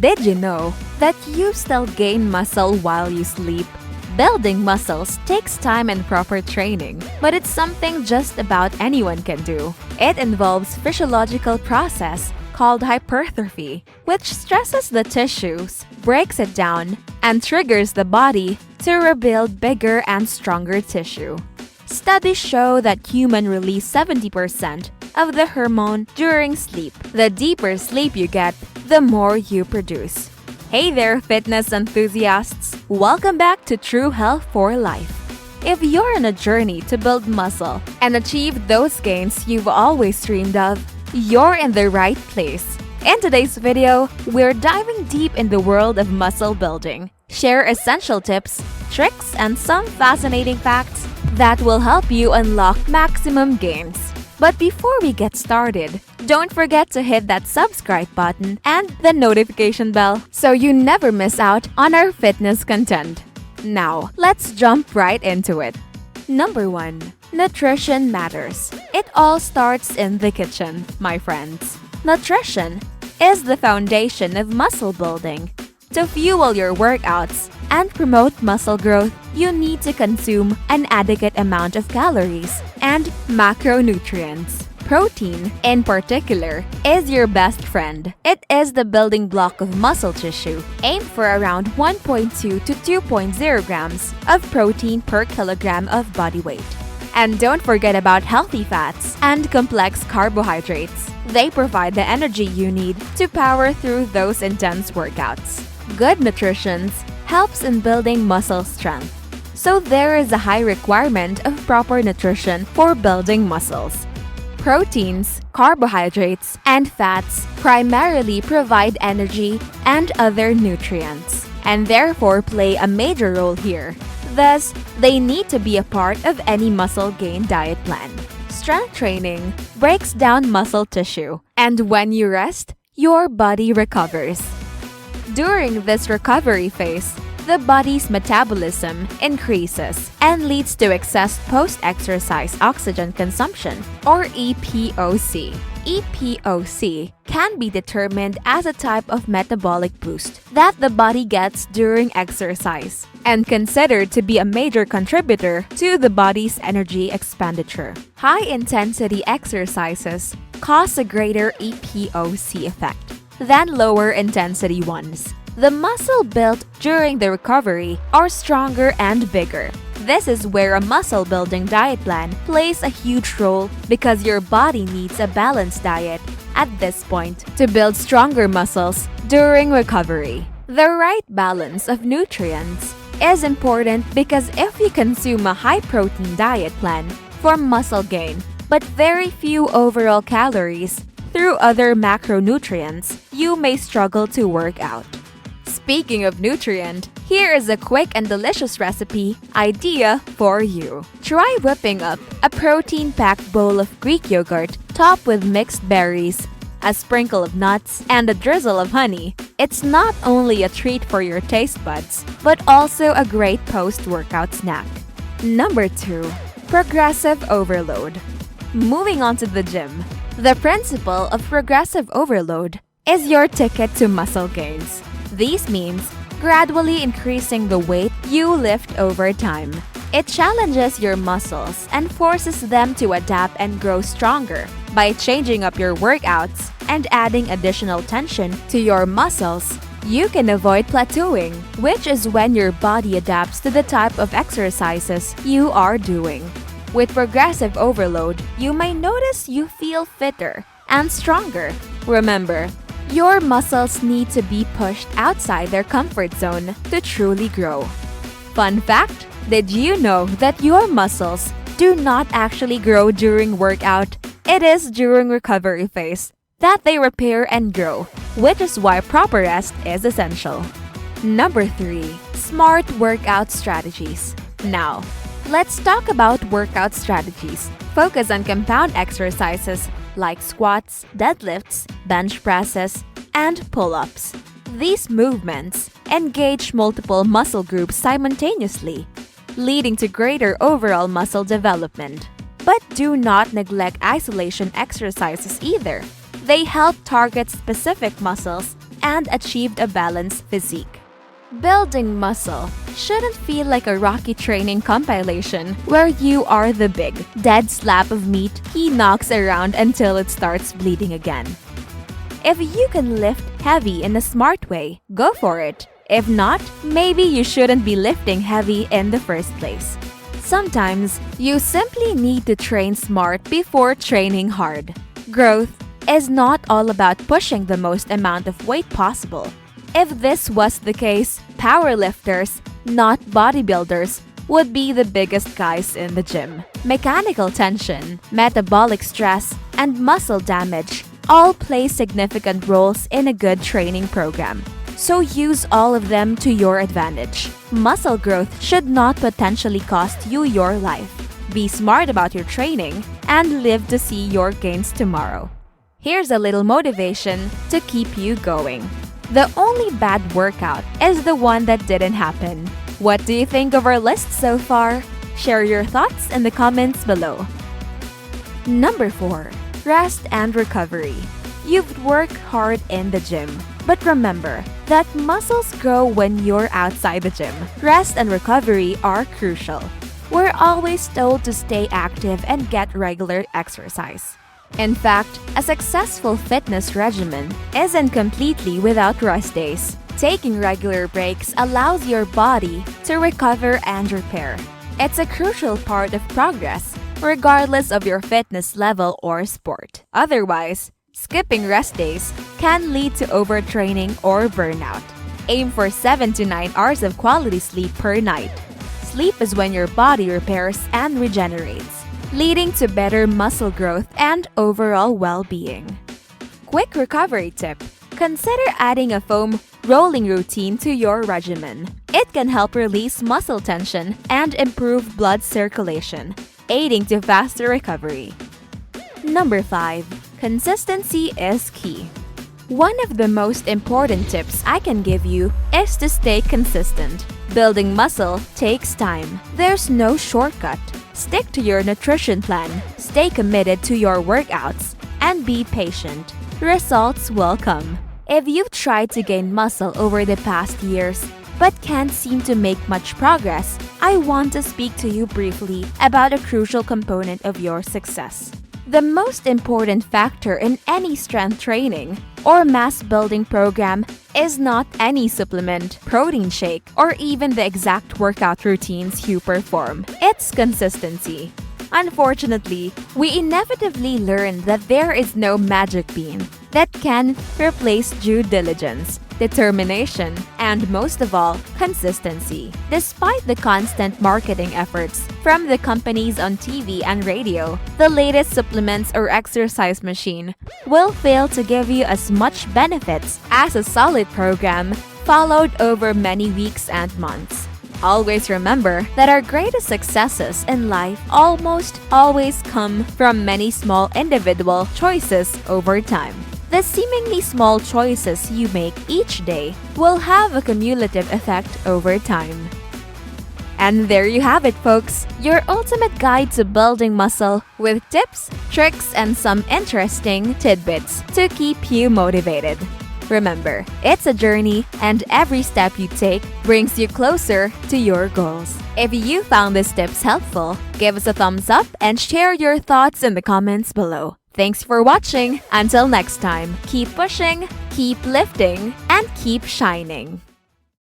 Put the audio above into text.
Did you know that you still gain muscle while you sleep? Building muscles takes time and proper training, but it's something just about anyone can do. It involves physiological process called hypertrophy, which stresses the tissues, breaks it down, and triggers the body to rebuild bigger and stronger tissue. Studies show that humans release 70% of the hormone during sleep. The deeper sleep you get, the more you produce. Hey there, fitness enthusiasts! Welcome back to TrueHealth4Life. If you're on a journey to build muscle and achieve those gains you've always dreamed of, you're in the right place. In today's video, we're diving deep in the world of muscle building. Share essential tips, tricks, and some fascinating facts that will help you unlock maximum gains. But before we get started, don't forget to hit that subscribe button and the notification bell so you never miss out on our fitness content. Now, let's jump right into it. Number 1. Nutrition matters. It all starts in the kitchen, my friends. Nutrition is the foundation of muscle building. To fuel your workouts and promote muscle growth, you need to consume an adequate amount of calories and macronutrients. Protein, in particular, is your best friend. It is the building block of muscle tissue. Aim for around 1.2 to 2.0 grams of protein per kilogram of body weight. And don't forget about healthy fats and complex carbohydrates. They provide the energy you need to power through those intense workouts. Good nutrition helps in building muscle strength. So there is a high requirement of proper nutrition for building muscles. Proteins, carbohydrates, and fats primarily provide energy and other nutrients, and therefore play a major role here. Thus, they need to be a part of any muscle gain diet plan. Strength training breaks down muscle tissue, and when you rest, your body recovers. During this recovery phase, the body's metabolism increases and leads to excess post-exercise oxygen consumption, or EPOC. EPOC can be determined as a type of metabolic boost that the body gets during exercise and considered to be a major contributor to the body's energy expenditure. High-intensity exercises cause a greater EPOC effect than lower-intensity ones. The muscle built during the recovery are stronger and bigger. This is where a muscle building diet plan plays a huge role because your body needs a balanced diet at this point to build stronger muscles during recovery. The right balance of nutrients is important because if you consume a high-protein diet plan for muscle gain but very few overall calories through other macronutrients, you may struggle to work out. Speaking of nutrient, here is a quick and delicious recipe idea for you. Try whipping up a protein-packed bowl of Greek yogurt topped with mixed berries, a sprinkle of nuts, and a drizzle of honey. It's not only a treat for your taste buds, but also a great post-workout snack. Number 2. Progressive overload. Moving on to the gym. The principle of progressive overload is your ticket to muscle gains. This means gradually increasing the weight you lift over time. It challenges your muscles and forces them to adapt and grow stronger. By changing up your workouts and adding additional tension to your muscles, you can avoid plateauing, which is when your body adapts to the type of exercises you are doing. With progressive overload, you may notice you feel fitter and stronger. Remember, your muscles need to be pushed outside their comfort zone to truly grow. Fun fact, did you know that your muscles do not actually grow during workout? It is during recovery phase that they repair and grow, which is why proper rest is essential. Number 3. Smart workout strategies. Now, let's talk about workout strategies. Focus on compound exercises like squats, deadlifts, bench presses, and pull-ups. These movements engage multiple muscle groups simultaneously, leading to greater overall muscle development. But do not neglect isolation exercises either. They help target specific muscles and achieved a balanced physique. Building muscle shouldn't feel like a Rocky training compilation where you are the big, dead slab of meat he knocks around until it starts bleeding again. If you can lift heavy in a smart way, go for it. If not, maybe you shouldn't be lifting heavy in the first place. Sometimes, you simply need to train smart before training hard. Growth is not all about pushing the most amount of weight possible. If this was the case, powerlifters, not bodybuilders, would be the biggest guys in the gym. Mechanical tension, metabolic stress, and muscle damage all play significant roles in a good training program. So use all of them to your advantage. Muscle growth should not potentially cost you your life. Be smart about your training and live to see your gains tomorrow. Here's a little motivation to keep you going. The only bad workout is the one that didn't happen. What do you think of our list so far? Share your thoughts in the comments below. Number 4. Rest and recovery. You've worked hard in the gym, but remember that muscles grow when you're outside the gym. Rest and recovery are crucial. We're always told to stay active and get regular exercise. In fact, a successful fitness regimen isn't completely without rest days. Taking regular breaks allows your body to recover and repair. It's a crucial part of progress, regardless of your fitness level or sport. Otherwise, skipping rest days can lead to overtraining or burnout. Aim for 7 to 9 hours of quality sleep per night. Sleep is when your body repairs and regenerates, leading to better muscle growth and overall well-being. Quick recovery tip: consider adding a foam rolling routine to your regimen. It can help release muscle tension and improve blood circulation, aiding to faster recovery. Number 5. Consistency is key. One of the most important tips I can give you is to stay consistent. Building muscle takes time. There's no shortcut. Stick to your nutrition plan, stay committed to your workouts, and be patient. Results will come. If you've tried to gain muscle over the past years but can't seem to make much progress, I want to speak to you briefly about a crucial component of your success. The most important factor in any strength training or mass building program is not any supplement, protein shake, or even the exact workout routines you perform. It's consistency. Unfortunately, we inevitably learn that there is no magic bean that can replace due diligence, determination, and most of all, consistency. Despite the constant marketing efforts from the companies on TV and radio, the latest supplements or exercise machine will fail to give you as much benefits as a solid program followed over many weeks and months. Always remember that our greatest successes in life almost always come from many small individual choices over time. The seemingly small choices you make each day will have a cumulative effect over time. And there you have it, folks, your ultimate guide to building muscle with tips, tricks, and some interesting tidbits to keep you motivated. Remember, it's a journey, and every step you take brings you closer to your goals. If you found these tips helpful, give us a thumbs up and share your thoughts in the comments below. Thanks for watching. Until next time, keep pushing, keep lifting, and keep shining.